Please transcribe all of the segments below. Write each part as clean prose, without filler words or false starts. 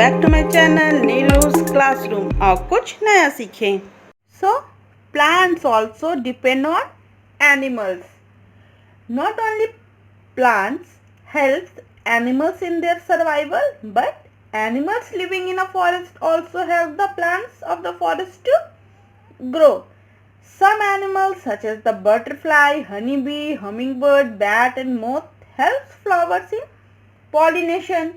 Back to my channel Neelu's classroom. और कुछ नया सीखें। So plants also depend on animals. Not only plants helps animals in their survival, but animals living in a forest also help the plants of the forest to grow. Some animals such as the butterfly, honeybee, hummingbird, bat and moth helps flowers in pollination.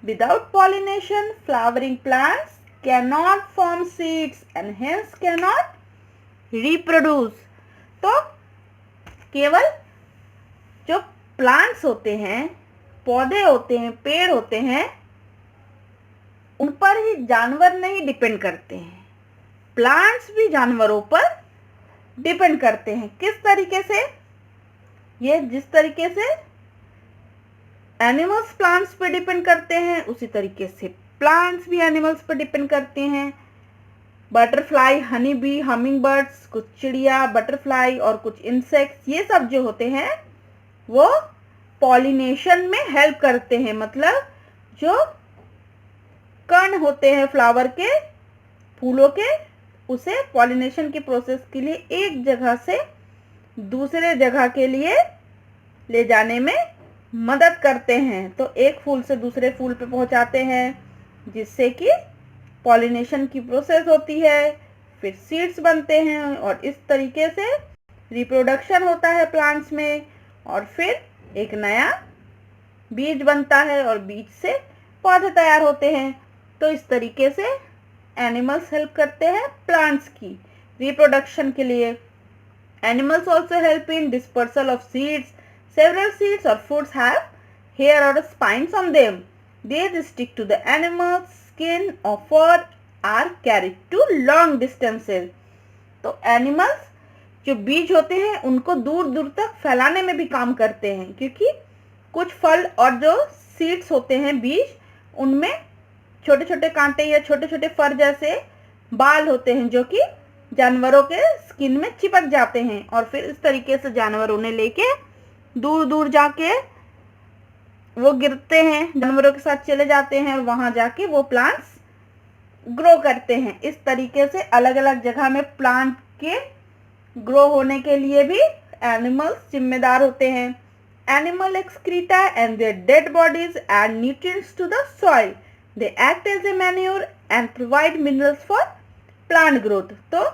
Without pollination, flowering plants cannot form seeds and hence cannot reproduce. तो केवल जो plants होते हैं, पौधे होते हैं, पेड़ होते हैं, उन पर ही जानवर नहीं डिपेंड करते हैं, प्लांट्स भी जानवरों पर डिपेंड करते हैं. किस तरीके से? ये जिस तरीके से एनिमल्स प्लांट्स पर डिपेंड करते हैं उसी तरीके से प्लांट्स भी एनिमल्स पर डिपेंड करते हैं. Butterfly, honey bee, humming birds, कुछ चिड़िया, बटरफ्लाई और कुछ इंसेक्ट्स, ये सब जो होते हैं वो पॉलिनेशन में हेल्प करते हैं. मतलब जो कण होते हैं फ्लावर के, फूलों के, उसे पॉलिनेशन की प्रोसेस के लिए एक जगह से दूसरे जगह के लिए ले जाने में मदद करते हैं. तो एक फूल से दूसरे फूल पे पहुंचाते हैं जिससे कि पॉलिनेशन की प्रोसेस होती है, फिर सीड्स बनते हैं और इस तरीके से रिप्रोडक्शन होता है प्लांट्स में और फिर एक नया बीज बनता है और बीज से पौधे तैयार होते हैं. तो इस तरीके से एनिमल्स हेल्प करते हैं प्लांट्स की रिप्रोडक्शन के लिए. Animals also help in dispersal of seeds. Several seeds और फ्रूट्स हैव हेयर और spines on them. They stick to the animal's skin or fur are carried to long distances. तो animals जो बीज होते हैं उनको दूर दूर तक फैलाने में भी काम करते हैं, क्योंकि कुछ फल और जो सीड्स होते हैं, बीज, उनमें छोटे छोटे कांटे या छोटे छोटे फर जैसे बाल होते हैं जो कि जानवरों के स्किन में चिपक जाते हैं और फिर इस तरीके से जानवर उन्हें लेके दूर दूर जाके वो गिरते हैं, जानवरों के साथ चले जाते हैं और वहां जाके वो प्लांट्स ग्रो करते हैं. इस तरीके से अलग अलग जगह में प्लांट के ग्रो होने के लिए भी एनिमल्स जिम्मेदार होते हैं. Animal excreta and their dead bodies add nutrients to the soil. They act as a manure and provide minerals for plant growth. तो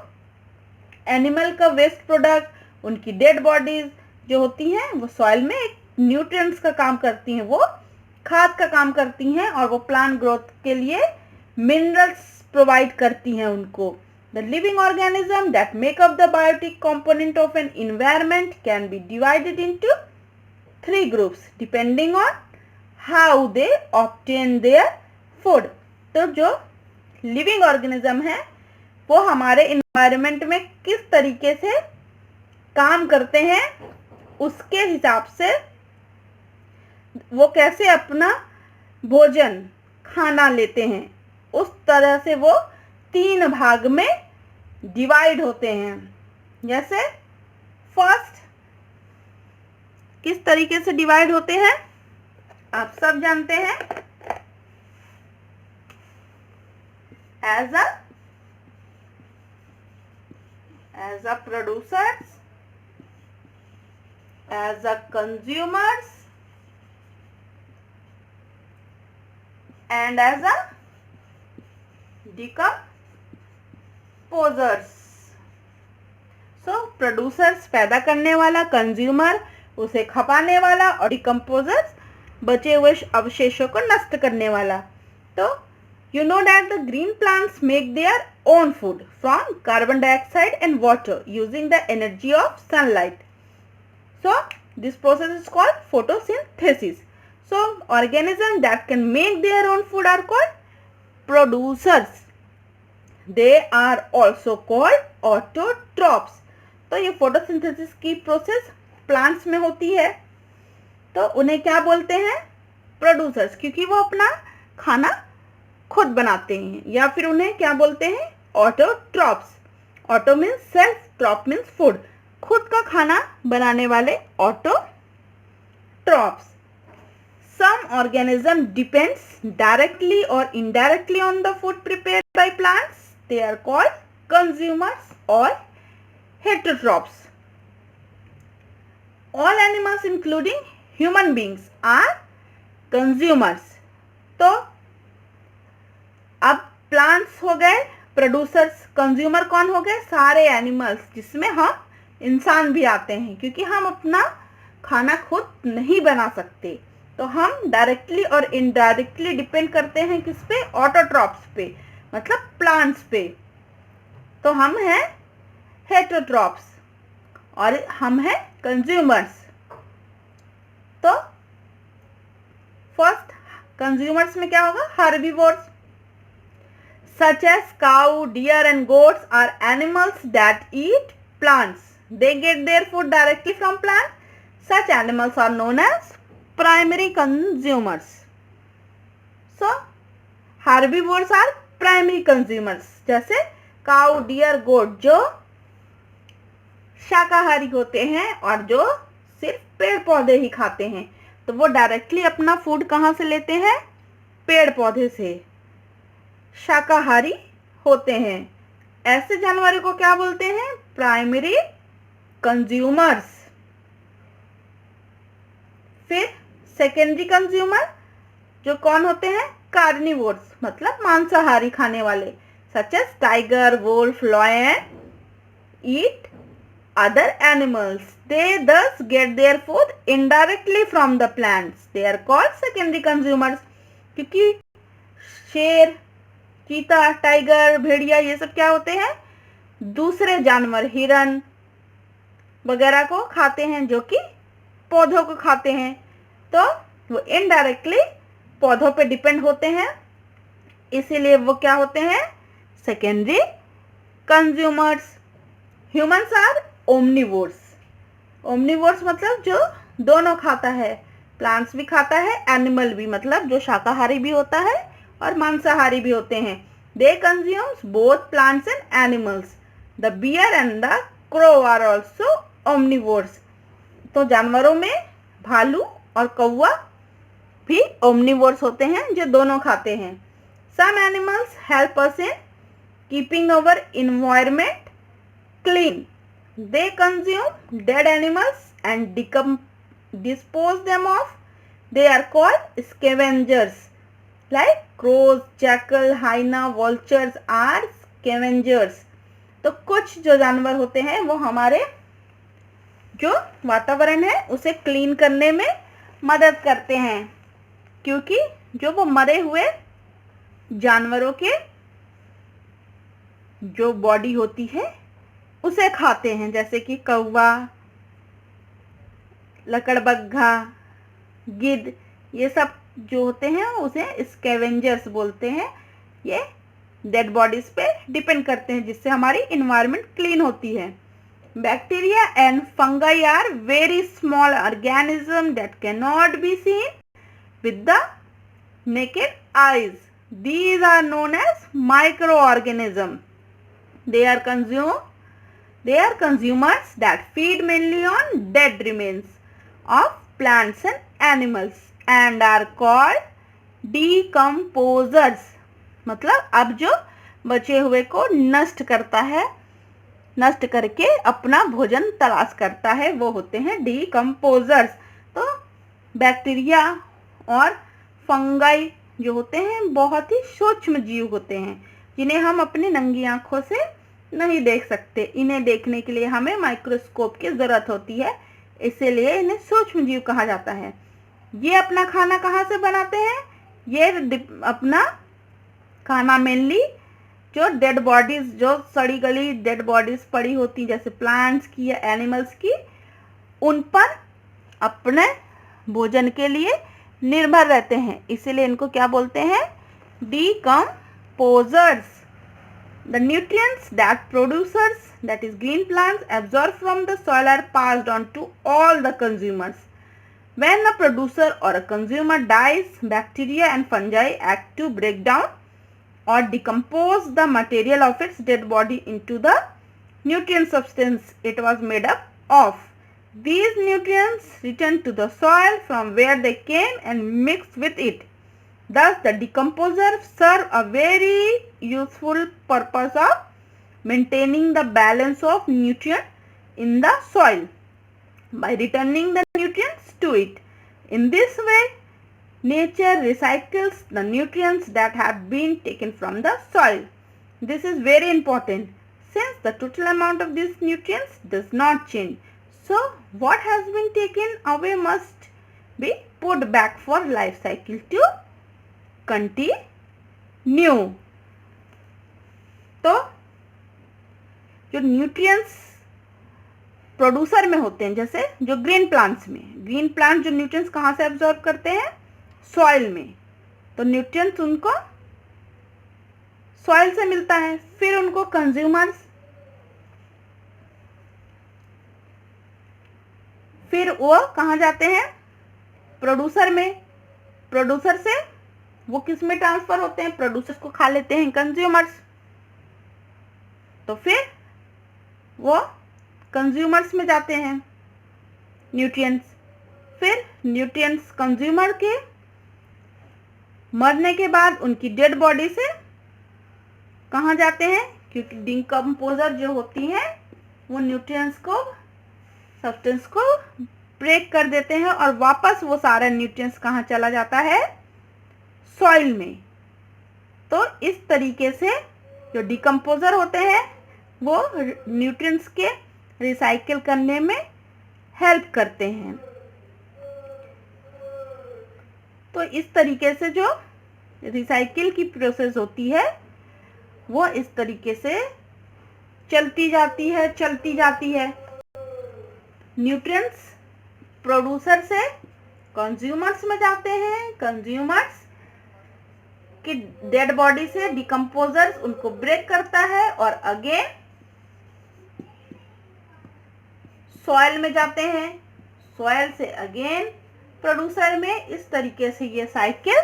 एनिमल का वेस्ट प्रोडक्ट, उनकी डेड बॉडीज जो होती हैं वो सॉइल में एक न्यूट्रिएंट्स का काम करती हैं, वो खाद का काम करती हैं और वो प्लांट ग्रोथ के लिए मिनरल्स प्रोवाइड करती हैं उनको. The living organism that make up the biotic component of an environment can be divided into 3 groups depending on how they obtain their food. तो जो लिविंग ऑर्गेनिज्म है वो हमारे इन्वायरमेंट में किस तरीके से काम करते हैं उसके हिसाब से वो कैसे अपना भोजन, खाना लेते हैं, उस तरह से वो 3 भाग में डिवाइड होते हैं. जैसे फर्स्ट किस तरीके से डिवाइड होते हैं आप सब जानते हैं. As a producers, as a consumers and as a decomposers. So producers पैदा करने वाला, कंज्यूमर उसे खपाने वाला और डिकम्पोजर्स बचे हुए अवशेषों को नष्ट करने वाला. तो you know that the green plants make their own food from carbon dioxide and water using the energy of sunlight. So this process is called photosynthesis. So organisms that can make their own food are called producers. They are also called autotrophs. तो ये photosynthesis की process plants में होती है तो उन्हें क्या बोलते हैं? प्रोड्यूसर्स, क्योंकि वो अपना खाना खुद बनाते हैं. या फिर उन्हें क्या बोलते हैं? Autotrophs. Auto means self, trop means food. खुद का खाना बनाने वाले autotrophs. Some organism depends directly or indirectly on the food prepared by plants, they are called consumers or heterotrophs. All animals including human beings are consumers. तो अब plants हो गए producers, consumer कौन हो गए? सारे एनिमल्स, जिसमें हम इंसान भी आते हैं, क्योंकि हम अपना खाना खुद नहीं बना सकते, तो हम डायरेक्टली और इनडायरेक्टली डिपेंड करते हैं किस पे? ऑटोट्रॉप्स पे, मतलब प्लांट्स पे। तो हम हैं हेटेरोट्रॉप्स और हम हैं कंज्यूमर्स। तो फर्स्ट कंज्यूमर्स में क्या होगा? Herbivores such as cow, deer and goats are animals that eat plants. They get their food directly from plants. Such animals are known as primary consumers. So herbivores are primary consumers. जैसे cow, deer, goat जो शाकाहारी होते हैं और जो सिर्फ पेड़ पौधे ही खाते हैं, तो वो डायरेक्टली अपना फूड कहाँ से लेते हैं? पेड़ पौधे से, शाकाहारी होते हैं। ऐसे जानवरों को क्या बोलते हैं? Primary consumers. फिर सेकेंडरी कंज्यूमर जो कौन होते हैं? कार्निवोर्स, मतलब मांसाहारी खाने वाले, such as tiger, wolf, lion eat other animals. They thus get their food indirectly from the plants. They are called secondary consumers. क्योंकि शेर, चीता, टाइगर, भेड़िया ये सब क्या होते हैं? दूसरे जानवर, हिरन वगैरह को खाते हैं, जो कि पौधों को खाते हैं, तो वो इनडायरेक्टली पौधों पे डिपेंड होते हैं, इसीलिए वो क्या होते हैं? Secondary consumers. Humans are omnivores. Omnivores मतलब जो दोनों खाता है, प्लांट्स भी खाता है, एनिमल भी, मतलब जो शाकाहारी भी होता है और मांसाहारी भी होते हैं। They consumes both plants and animals. The bear and the crow are also omnivores. तो जानवरों में भालू और कौवा भी ओमनिवोर्स होते हैं, जो दोनों खाते हैं। Some animals help us in keeping our environment clean. They consume dead animals and dispose them off. They are called scavengers. Like crows, jackal, hyena, vultures are scavengers. तो कुछ जो जानवर होते हैं वो हमारे जो वातावरण है उसे क्लीन करने में मदद करते हैं, क्योंकि जो वो मरे हुए जानवरों के जो बॉडी होती है उसे खाते हैं, जैसे कि कौवा, लकड़बग्घा, गिद्ध, ये सब जो होते हैं उसे स्कैवेंजर्स बोलते हैं। ये डेड बॉडीज पे डिपेंड करते हैं, जिससे हमारी इन्वायरमेंट क्लीन होती है। Bacteria and fungi are very small organism that can not be seen with the naked eyes. These are known as micro organism. They are consumers that feed mainly on dead remains of plants and animals and are called decomposers. मतलब अब जो बचे हुए को नष्ट करता है, नष्ट करके अपना भोजन तलाश करता है, वो होते हैं decomposers. तो बैक्टीरिया और फंगाई जो होते हैं बहुत ही सूक्ष्म जीव होते हैं, जिन्हें हम अपनी नंगी आंखों से नहीं देख सकते। इन्हें देखने के लिए हमें माइक्रोस्कोप की ज़रूरत होती है, इसीलिए इन्हें सूक्ष्म जीव कहा जाता है। ये अपना खाना कहाँ से बनाते हैं? ये अपना खाना मेनली जो डेड बॉडीज़, जो सड़ी गली डेड बॉडीज़ पड़ी होती, जैसे प्लांट्स की या एनिमल्स की, उन पर अपने भोजन के लिए निर्भर रहते हैं, इसीलिए इनको क्या बोलते हैं? decomposers. The nutrients that producers, that is green plants, absorb from the soil are passed on to all the consumers. When a producer or a consumer dies, bacteria and fungi act to break down or decompose the material of its dead body into the nutrient substance it was made up of. These nutrients return to the soil from where they came and mix with it. Thus, the decomposer serves a very useful purpose of maintaining the balance of nutrients in the soil by returning the nutrients to it. In this way, nature recycles the nutrients that have been taken from the soil. This is very important since the total amount of these nutrients does not change. So, what has been taken away must be put back for life cycle to continue. तो जो nutrients producer में होते हैं, जैसे जो green plants में, green plant जो nutrients कहाँ से एब्जॉर्ब करते हैं? सॉइल में। तो न्यूट्रिएंट्स उनको सॉइल से मिलता है, फिर उनको कंज्यूमर्स, फिर वो कहाँ जाते हैं? प्रोड्यूसर में। प्रोड्यूसर से वो किस में ट्रांसफर होते हैं? प्रोड्यूसर्स को खा लेते हैं कंज्यूमर्स। तो फिर वो कंज्यूमर्स में जाते हैं न्यूट्रिएंट्स। फिर न्यूट्रिएंट्स कंज्यूमर के मरने के बाद उनकी डेड बॉडी से कहाँ जाते हैं? क्योंकि डिकम्पोजर जो होती हैं वो न्यूट्रिएंट्स को, सब्सटेंस को ब्रेक कर देते हैं और वापस वो सारा न्यूट्रिएंट्स कहाँ चला जाता है? सॉइल में। तो इस तरीके से जो डिकम्पोजर होते हैं वो न्यूट्रिएंट्स के रिसाइकिल करने में हेल्प करते हैं। तो इस तरीके से जो रिसाइकिल की प्रोसेस होती है वो इस तरीके से चलती जाती है। न्यूट्रिएंट्स प्रोड्यूसर से कंज्यूमर्स में जाते हैं, कंज्यूमर्स की डेड बॉडी से डिकम्पोजर्स उनको ब्रेक करता है और अगेन सॉइल में जाते हैं, सॉइल से अगेन प्रोड्यूसर में। इस तरीके से ये साइकिल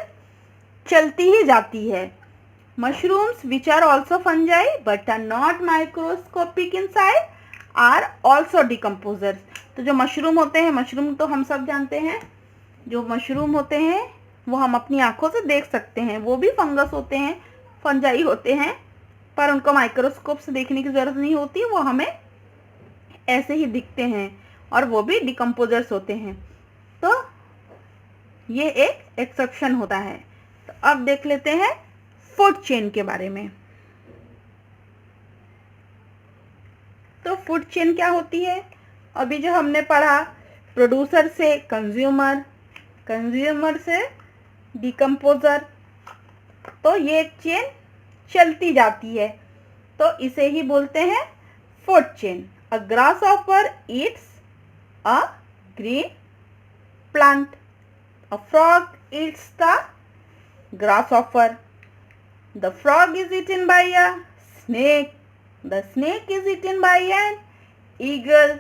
चलती ही जाती है। Mushrooms which are also fungi but are not microscopic in size are also decomposers. तो जो मशरूम होते हैं, मशरूम तो हम सब जानते हैं, जो मशरूम होते हैं वो हम अपनी आंखों से देख सकते हैं, वो भी फंगस होते हैं, फंजाई होते हैं, पर उनको माइक्रोस्कोप से देखने की ज़रूरत नहीं होती, वो हमें ऐसे ही दिखते हैं और वो भी डिकम्पोजर्स होते हैं। तो ये एक एक्सेप्शन होता है। तो अब देख लेते हैं फूड चेन के बारे में। तो फूड चेन क्या होती है? अभी जो हमने पढ़ा, प्रोड्यूसर से कंज्यूमर, कंज्यूमर से डिकम्पोजर, तो ये चेन चलती जाती है, तो इसे ही बोलते हैं food chain. A grasshopper Yeats a green plant, a frog eats the grasshopper, the frog is eaten by a snake, the snake is eaten by an eagle।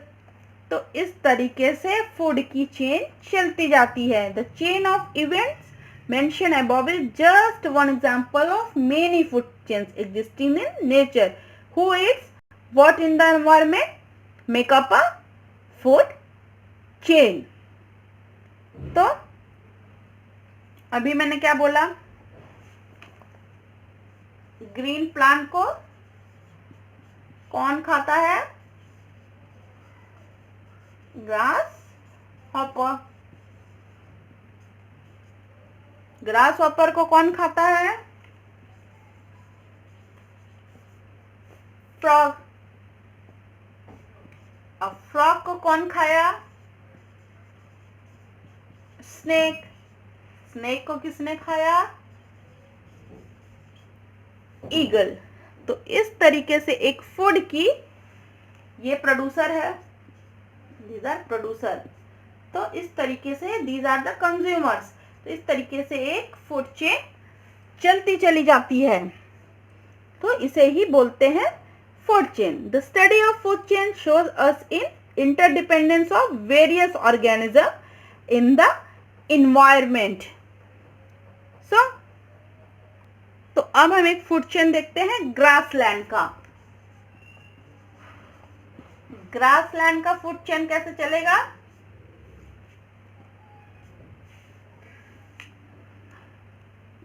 तो इस तरीके से फूड की चेन चलती जाती है। The chain of events mention above is just one example of many food chains existing in nature. Who eats what in the environment make up a food chain। तो अभी मैंने क्या बोला? ग्रीन प्लांट को कौन खाता है? Grass hopper. ग्रास हॉपर को कौन खाता है? फ्रॉग। अब फ्रॉग को कौन खाया? स्नेक। स्नेक को किसने खाया? ईगल। तो इस तरीके से एक फूड की, ये प्रोड्यूसर है, दीज आर प्रोड्यूसर, तो इस तरीके से दीज आर द कंज्यूमर्स। तो इस तरीके से एक फूड चेन चलती चली जाती है, तो इसे ही बोलते हैं food chain. The study of food chain shows us in interdependence of various organism in the environment. तो अब हम एक फूड चेन देखते हैं ग्रासलैंड का। ग्रासलैंड का फूड चेन कैसे चलेगा?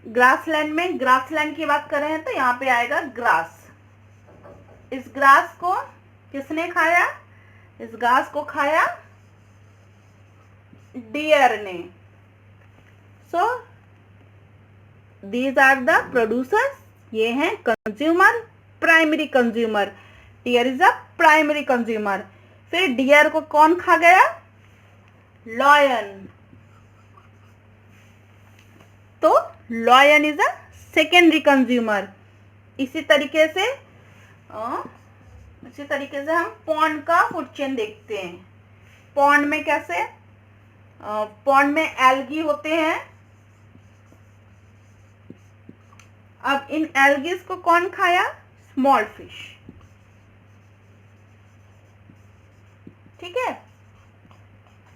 ग्रासलैंड में ग्रासलैंड की बात कर रहे हैं तो यहाँ पे आएगा ग्रास। इस ग्रास को किसने खाया? इस घास को खाया डियर ने। So these are the producers, ये हैं consumer, primary consumer. Deer is a primary consumer. फिर डियर को कौन खा गया? लॉयन। तो lion is a secondary consumer. इसी तरीके से हम पॉन्ड का फूड चेन देखते हैं। पॉन्ड में कैसे? पॉन्ड में एल्गी होते हैं। अब इन एल्गीज को कौन खाया? Small fish. ठीक है।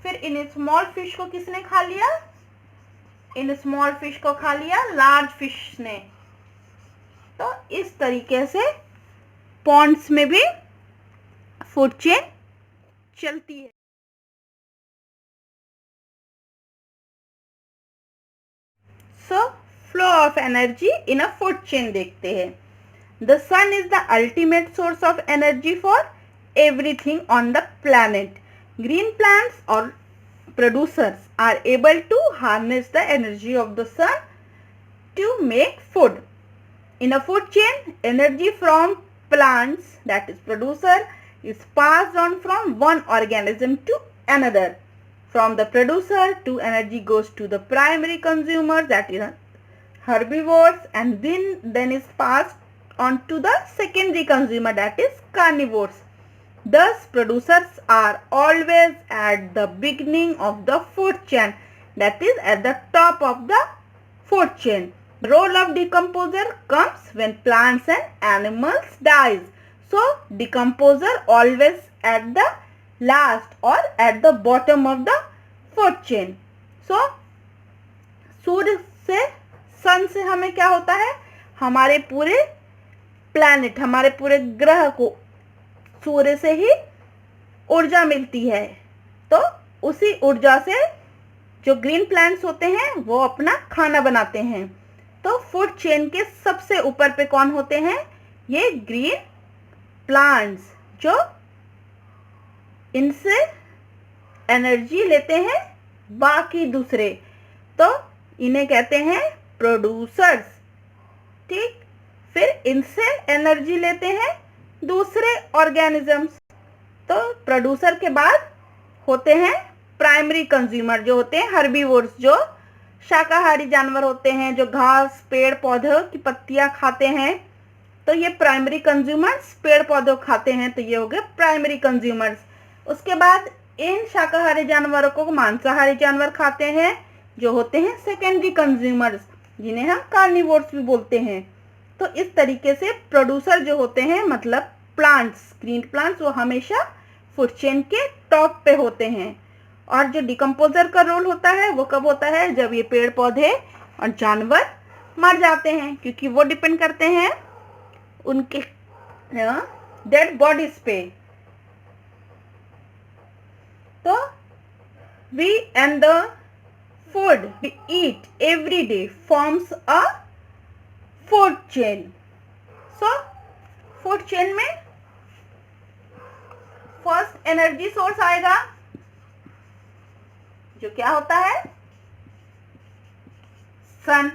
फिर इन स्मॉल फिश को किसने खा लिया? इन स्मॉल फिश को खा लिया लार्ज फिश ने। तो इस तरीके से पॉन्ड्स में भी फूड चेन चलती है। So flow of energy in a food chain देखते हैं। The sun is the ultimate source of energy for everything on the planet. Green plants और producers are able to harness the energy of the sun to make food. In a food chain, energy from plants, that is producer, is passed on from one organism to another. From the producer to energy goes to the primary consumer, that is herbivores, and then is passed on to the secondary consumer, that is carnivores. Thus, producers are always at the beginning of the food chain, that is at the top of the food chain. The role of decomposer comes when plants and animals dies. So, decomposer always at the last or at the bottom of the food chain. So, सूर्य से, सन से हमें क्या होता है? हमारे पूरे planet, हमारे पूरे ग्रह को सूर्य से ही ऊर्जा मिलती है। तो उसी ऊर्जा से जो ग्रीन प्लांट्स होते हैं वो अपना खाना बनाते हैं। तो फूड चेन के सबसे ऊपर पे कौन होते हैं? ये ग्रीन प्लांट्स, जो इनसे एनर्जी लेते हैं बाकी दूसरे, तो इन्हें कहते हैं प्रोड्यूसर्स। ठीक। फिर इनसे एनर्जी लेते हैं दूसरे ऑर्गेनिजम्स। तो प्रोड्यूसर के बाद होते हैं प्राइमरी कंज्यूमर, जो होते हैं हर्बीवोर्स, जो शाकाहारी जानवर होते हैं, जो घास, पेड़ पौधों की पत्तियां खाते हैं। तो ये प्राइमरी कंज्यूमर्स पेड़ पौधों खाते हैं, तो ये हो गए प्राइमरी कंज्यूमर्स। उसके बाद इन शाकाहारी जानवरों को मांसाहारी जानवर खाते हैं, जो होते हैं सेकेंडरी कंज्यूमर्स, जिन्हें हम कार्निवोर्स भी बोलते हैं। तो इस तरीके से प्रोड्यूसर जो होते हैं, मतलब प्लांट्स, ग्रीन प्लांट्स, वो हमेशा फूड चेन के टॉप पे होते हैं। और जो डिकम्पोजर का रोल होता है वो कब होता है? जब ये पेड़ पौधे और जानवर मर जाते हैं, क्योंकि वो डिपेंड करते हैं उनके डेड बॉडीज पे। तो we and the food we eat every day forms a food chain. So food chain में फर्स्ट एनर्जी सोर्स आएगा, जो क्या होता है? सन।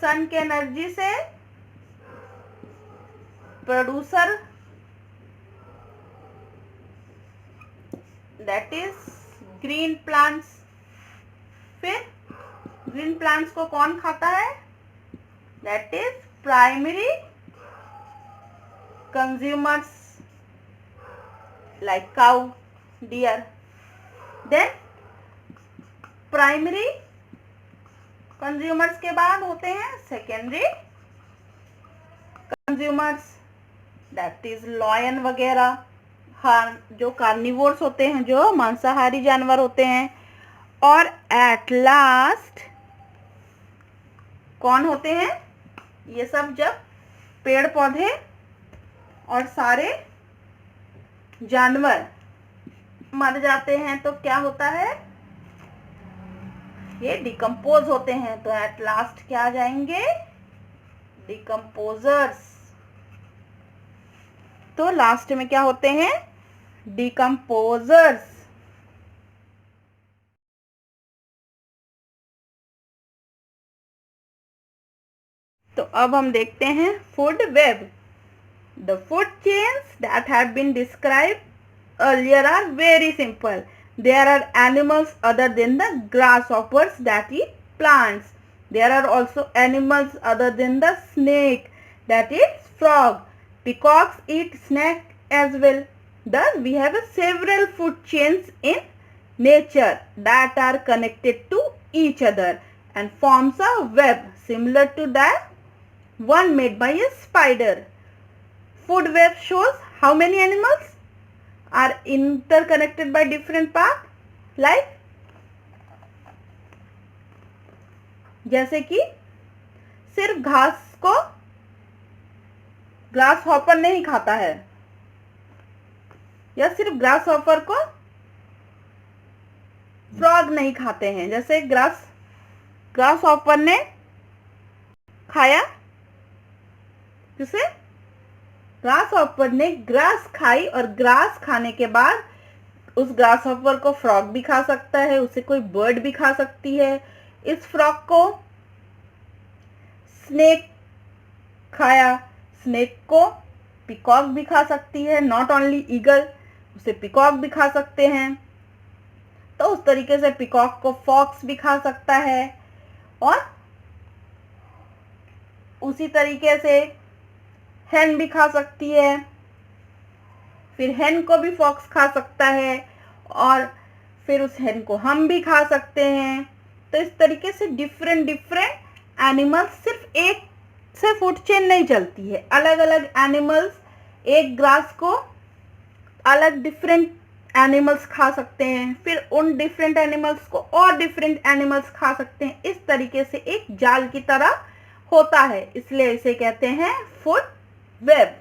सन के एनर्जी से producer, that is green plants. फिर ग्रीन प्लांट्स को कौन खाता है? That is primary consumers like cow, deer. Then primary consumers के बाद होते हैं secondary consumers, that is lion वगैरह, जो कार्निवोर्स होते हैं, जो मांसाहारी जानवर होते हैं। और एट लास्ट कौन होते हैं? ये सब जब पेड़ पौधे और सारे जानवर मर जाते हैं तो क्या होता है, ये डिकम्पोज होते हैं। तो एट लास्ट क्या आ जाएंगे, डिकम्पोजर्स। तो लास्ट में क्या होते हैं, डिकम्पोजर्स। तो अब हम देखते हैं food web. The food chains that have been described earlier are very simple. There are animals other than the grasshoppers that eat plants. There are also animals other than the snake that eats frog. Peacocks eat snake as well. Thus, we have several food chains in nature that are connected to each other and forms a web similar to that one made by a spider. Food web shows how many animals are interconnected by different paths, like जैसे कि सिर्फ घास को grass hopper नहीं खाता है, या सिर्फ ग्रास हॉपर को फ्रॉग नहीं खाते हैं। जैसे ग्रास हॉपर ने खाया, जिसे ग्रास हॉपर ने ग्रास खाई और ग्रास खाने के बाद उस ग्रास हॉपर को फ्रॉग भी खा सकता है, उसे कोई बर्ड भी खा सकती है। इस फ्रॉग को स्नेक खाया, स्नेक को पिकॉक भी खा सकती है, नॉट ओनली ईगल, उसे पिकॉक भी खा सकते हैं। तो उस तरीके से पिकॉक को फॉक्स भी खा सकता है, और उसी तरीके से हैन भी खा सकती है, फिर हैन को भी फॉक्स खा सकता है, और फिर उस हैन को हम भी खा सकते हैं। तो इस तरीके से डिफरेंट एनिमल्स, सिर्फ एक से फूड चेन नहीं चलती है, अलग अलग एनिमल्स एक ग्रास को अलग डिफरेंट एनिमल्स खा सकते हैं, फिर उन डिफरेंट एनिमल्स को और डिफरेंट एनिमल्स खा सकते हैं। इस तरीके से एक जाल की तरह होता है, इसलिए इसे कहते हैं फूड वेब।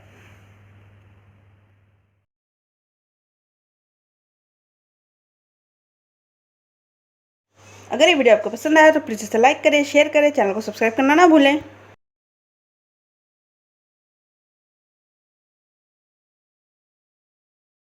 अगर ये वीडियो आपको पसंद आया तो प्लीज़ इसे लाइक करें, शेयर करें, चैनल को सब्सक्राइब करना ना भूलें।